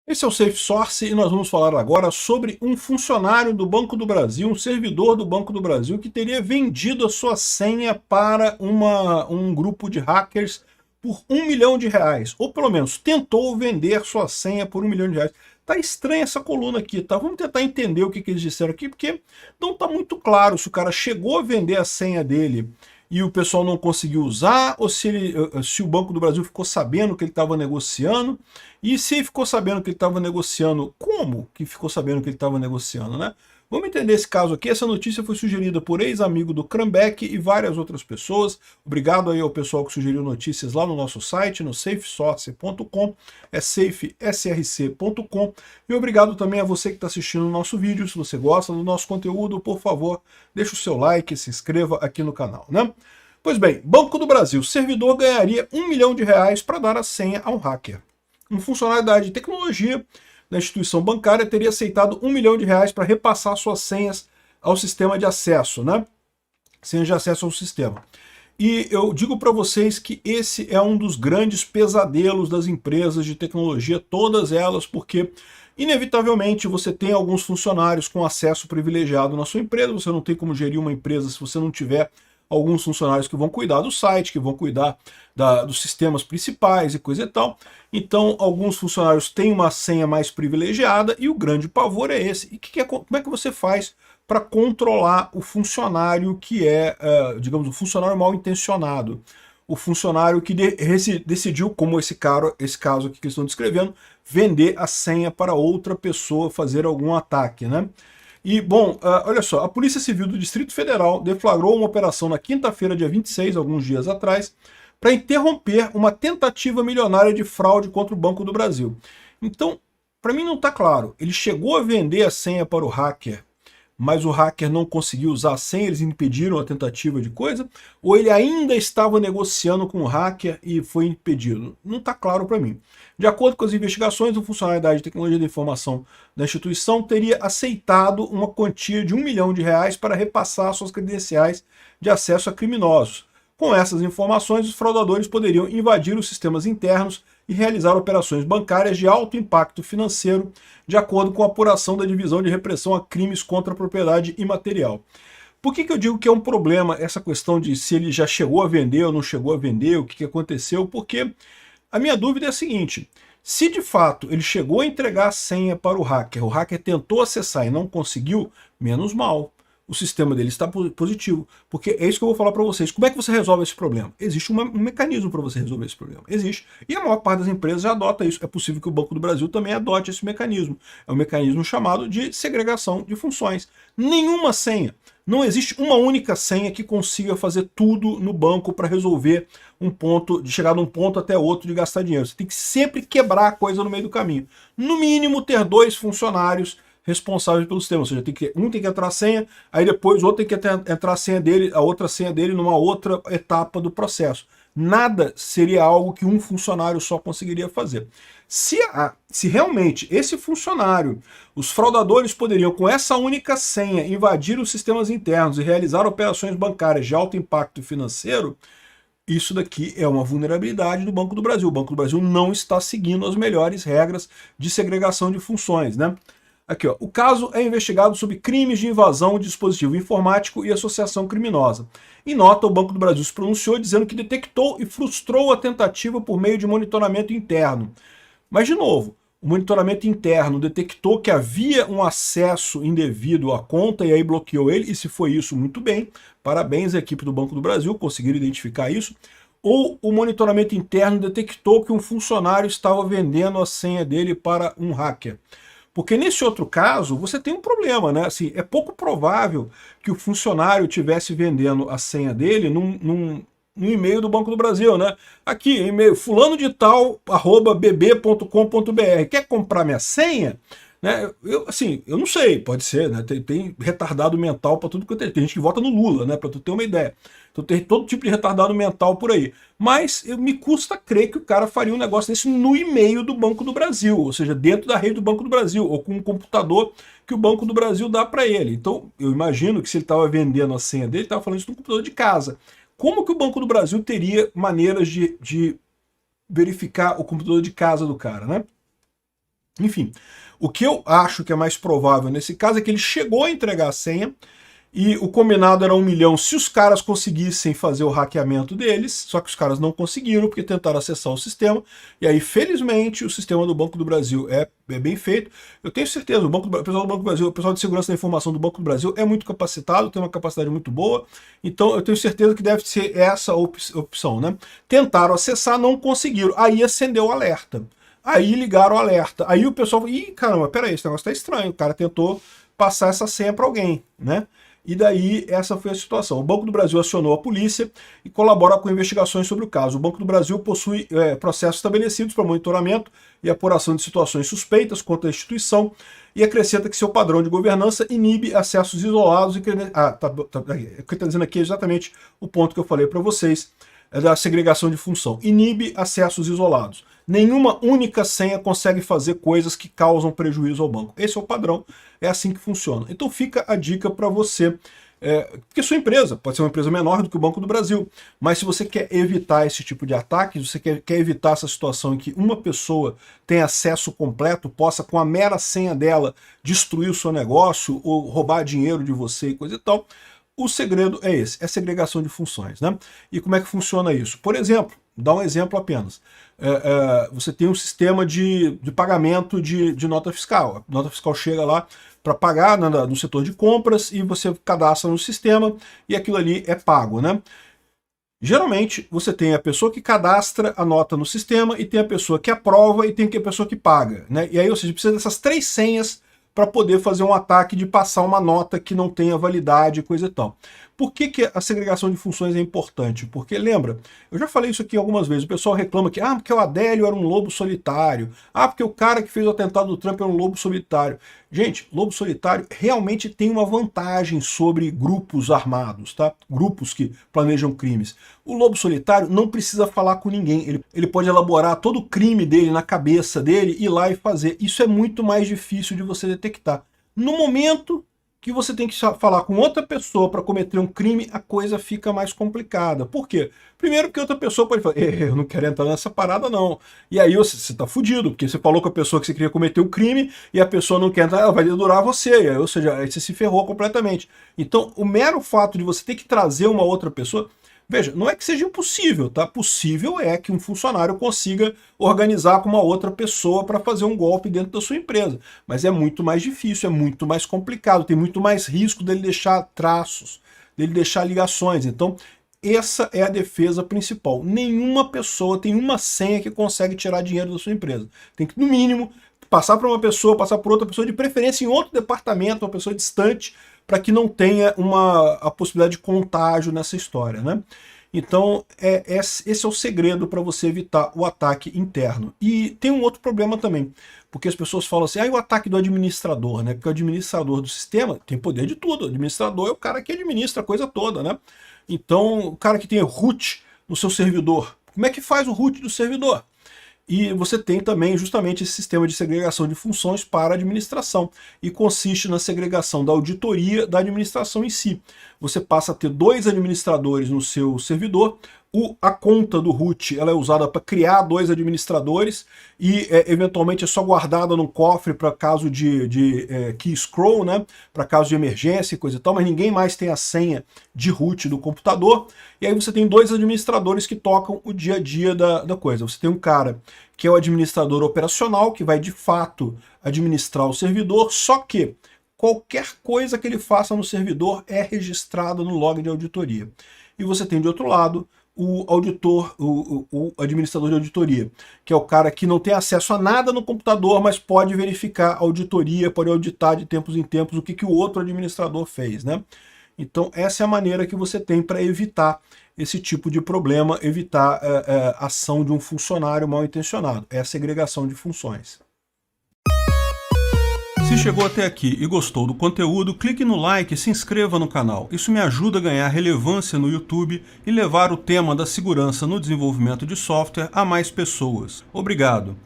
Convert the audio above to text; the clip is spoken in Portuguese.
Esse é o Safe Source e nós vamos falar agora sobre um funcionário do Banco do Brasil, um servidor do Banco do Brasil que teria vendido a sua senha para um grupo de hackers por R$ 1 milhão, ou pelo menos tentou vender sua senha por R$ 1 milhão. Tá estranha essa coluna aqui, tá? Vamos tentar entender o que eles disseram aqui, porque não tá muito claro se o cara chegou a vender a senha dele e o pessoal não conseguiu usar, ou se o Banco do Brasil ficou sabendo que ele estava negociando, e se ele ficou sabendo que ele estava negociando, como que ficou sabendo que ele estava negociando, né? Vamos entender esse caso aqui. Essa notícia foi sugerida por ex-amigo do Cranbeck e várias outras pessoas. Obrigado aí ao pessoal que sugeriu notícias lá no nosso site, no safesource.com, é safesrc.com. E obrigado também a você que está assistindo o nosso vídeo. Se você gosta do nosso conteúdo, por favor, deixa o seu like, se inscreva aqui no canal, né? Pois bem, Banco do Brasil, servidor ganharia R$ 1 milhão para dar a senha a um hacker. Um funcionário da área de tecnologia da instituição bancária teria aceitado R$ 1 milhão para repassar suas senhas ao sistema de acesso, né? Senhas de acesso ao sistema. E eu digo para vocês que esse é um dos grandes pesadelos das empresas de tecnologia, todas elas, porque inevitavelmente você tem alguns funcionários com acesso privilegiado na sua empresa, você não tem como gerir uma empresa se você não tiver alguns funcionários que vão cuidar do site, que vão cuidar dos sistemas principais e coisa e tal. Então, alguns funcionários têm uma senha mais privilegiada e o grande pavor é esse. E como é que você faz para controlar o funcionário que é, digamos, o funcionário mal intencionado? O funcionário que decidiu, como esse caso aqui que eles estão descrevendo, vender a senha para outra pessoa fazer algum ataque, né? E, bom, olha só, a Polícia Civil do Distrito Federal deflagrou uma operação na quinta-feira, dia 26, alguns dias atrás, para interromper uma tentativa milionária de fraude contra o Banco do Brasil. Então, para mim não está claro, ele chegou a vender a senha para o hacker, mas o hacker não conseguiu usar a senha, eles impediram a tentativa de coisa, ou ele ainda estava negociando com o hacker e foi impedido? Não está claro para mim. De acordo com as investigações, o funcionário da área de tecnologia da informação da instituição teria aceitado uma quantia de R$ 1 milhão para repassar suas credenciais de acesso a criminosos. Com essas informações, os fraudadores poderiam invadir os sistemas internos e realizar operações bancárias de alto impacto financeiro, de acordo com a apuração da Divisão de Repressão a Crimes contra a Propriedade Imaterial. Por que eu digo que é um problema essa questão de se ele já chegou a vender ou não chegou a vender, o que aconteceu? Porque a minha dúvida é a seguinte: se de fato ele chegou a entregar a senha para o hacker tentou acessar e não conseguiu, menos mal. O sistema dele está positivo. Porque é isso que eu vou falar para vocês. Como é que você resolve esse problema? Existe um mecanismo para você resolver esse problema. Existe. E a maior parte das empresas já adota isso. É possível que o Banco do Brasil também adote esse mecanismo. É um mecanismo chamado de segregação de funções. Nenhuma senha. Não existe uma única senha que consiga fazer tudo no banco para resolver um ponto, de chegar de um ponto até outro de gastar dinheiro. Você tem que sempre quebrar a coisa no meio do caminho. No mínimo, ter 2 funcionários responsáveis pelo sistema, ou seja, um tem que entrar a senha, aí depois o outro tem que entrar a senha dele, a outra senha dele numa outra etapa do processo. Nada seria algo que um funcionário só conseguiria fazer. Se realmente esse funcionário, os fraudadores poderiam com essa única senha invadir os sistemas internos e realizar operações bancárias de alto impacto financeiro, isso daqui é uma vulnerabilidade do Banco do Brasil. O Banco do Brasil não está seguindo as melhores regras de segregação de funções, né? Aqui, ó, o caso é investigado sob crimes de invasão de dispositivo informático e associação criminosa. Em nota, o Banco do Brasil se pronunciou dizendo que detectou e frustrou a tentativa por meio de monitoramento interno. Mas, de novo, o monitoramento interno detectou que havia um acesso indevido à conta e aí bloqueou ele, e se foi isso, muito bem. Parabéns à equipe do Banco do Brasil, conseguiram identificar isso. Ou o monitoramento interno detectou que um funcionário estava vendendo a senha dele para um hacker. Porque nesse outro caso, você tem um problema, né? Assim, é pouco provável que o funcionário estivesse vendendo a senha dele num e-mail do Banco do Brasil, né? Aqui, e-mail fulano de tal, @bb.com.br. Quer comprar minha senha? Né? Eu não sei, pode ser, né? Tem retardado mental para tudo que tem. Tem gente que vota no Lula, né? Para tu ter uma ideia. Então tem todo tipo de retardado mental por aí. Mas me custa crer que o cara faria um negócio desse no e-mail do Banco do Brasil, ou seja, dentro da rede do Banco do Brasil, ou com um computador que o Banco do Brasil dá para ele. Então eu imagino que se ele estava vendendo a senha dele, ele estava falando isso no computador de casa. Como que o Banco do Brasil teria maneiras de verificar o computador de casa do cara, né? Enfim, o que eu acho que é mais provável nesse caso é que ele chegou a entregar a senha, e o combinado era 1 milhão se os caras conseguissem fazer o hackeamento deles, só que os caras não conseguiram porque tentaram acessar o sistema, e aí felizmente o sistema do Banco do Brasil é bem feito. Eu tenho certeza, o pessoal do Banco do Brasil, o pessoal de segurança da informação do Banco do Brasil é muito capacitado, tem uma capacidade muito boa, então eu tenho certeza que deve ser essa opção, né? Tentaram acessar, não conseguiram, aí acendeu o alerta. Aí ligaram o alerta, aí o pessoal falou, ih, caramba, peraí, esse negócio tá estranho, o cara tentou passar essa senha para alguém, né? E daí essa foi a situação. O Banco do Brasil acionou a polícia e colabora com investigações sobre o caso. O Banco do Brasil possui processos estabelecidos para monitoramento e apuração de situações suspeitas contra a instituição e acrescenta que seu padrão de governança inibe acessos isolados e... o que está dizendo aqui é exatamente o ponto que eu falei para vocês, da segregação de função. Inibe acessos isolados. Nenhuma única senha consegue fazer coisas que causam prejuízo ao banco. Esse é o padrão, é assim que funciona. Então fica a dica para você, porque sua empresa pode ser uma empresa menor do que o Banco do Brasil, mas se você quer evitar esse tipo de ataque, se você quer evitar essa situação em que uma pessoa tem acesso completo, possa com a mera senha dela destruir o seu negócio ou roubar dinheiro de você e coisa e tal, o segredo é esse, é segregação de funções, né? E como é que funciona isso? Por exemplo, dá um exemplo apenas. Você tem um sistema de pagamento de nota fiscal. A nota fiscal chega lá para pagar no setor de compras e você cadastra no sistema e aquilo ali é pago, né? Geralmente você tem a pessoa que cadastra a nota no sistema e tem a pessoa que aprova e tem a pessoa que paga, né? E aí, ou seja, precisa dessas 3 senhas para poder fazer um ataque de passar uma nota que não tenha validade e coisa e tal. Por que a segregação de funções é importante? Porque, lembra, eu já falei isso aqui algumas vezes, o pessoal reclama que porque o Adélio era um lobo solitário, porque o cara que fez o atentado do Trump era um lobo solitário. Gente, lobo solitário realmente tem uma vantagem sobre grupos armados, tá? Grupos que planejam crimes. O lobo solitário não precisa falar com ninguém, ele pode elaborar todo o crime dele na cabeça dele, ir lá e fazer. Isso é muito mais difícil de você detectar. No momento que você tem que falar com outra pessoa para cometer um crime, a coisa fica mais complicada. Por quê? Primeiro porque outra pessoa pode falar, eu não quero entrar nessa parada não. E aí você tá fudido, porque você falou com a pessoa que você queria cometer o crime e a pessoa não quer entrar, ela vai dedurar você, e aí, ou seja, aí você se ferrou completamente. Então o mero fato de você ter que trazer uma outra pessoa, veja, não é que seja impossível, tá? Possível é que um funcionário consiga organizar com uma outra pessoa para fazer um golpe dentro da sua empresa. Mas é muito mais difícil, é muito mais complicado, tem muito mais risco dele deixar traços, dele deixar ligações. Então, essa é a defesa principal. Nenhuma pessoa tem uma senha que consegue tirar dinheiro da sua empresa. Tem que, no mínimo, passar para uma pessoa, passar por outra pessoa, de preferência em outro departamento, uma pessoa distante, para que não tenha a possibilidade de contágio nessa história, né? Então, esse é o segredo para você evitar o ataque interno. E tem um outro problema também, porque as pessoas falam assim, o ataque do administrador, né? Porque o administrador do sistema tem poder de tudo. O administrador é o cara que administra a coisa toda, né? Então, o cara que tem root no seu servidor, como é que faz o root do servidor? E você tem também justamente esse sistema de segregação de funções para a administração, e consiste na segregação da auditoria da administração em si. Você passa a ter 2 administradores no seu servidor, a conta do root ela é usada para criar 2 administradores e eventualmente é só guardada num cofre para caso de key scroll, né? Para caso de emergência e coisa e tal, mas ninguém mais tem a senha de root do computador. E aí você tem 2 administradores que tocam o dia a dia da coisa. Você tem um cara que é o administrador operacional, que vai de fato administrar o servidor, só que qualquer coisa que ele faça no servidor é registrada no log de auditoria. E você tem de outro lado o auditor, o administrador de auditoria, que é o cara que não tem acesso a nada no computador, mas pode verificar a auditoria, pode auditar de tempos em tempos o que o outro administrador fez, né? Então essa é a maneira que você tem para evitar esse tipo de problema, evitar a ação de um funcionário mal intencionado. É a segregação de funções. Se chegou até aqui e gostou do conteúdo, clique no like e se inscreva no canal. Isso me ajuda a ganhar relevância no YouTube e levar o tema da segurança no desenvolvimento de software a mais pessoas. Obrigado!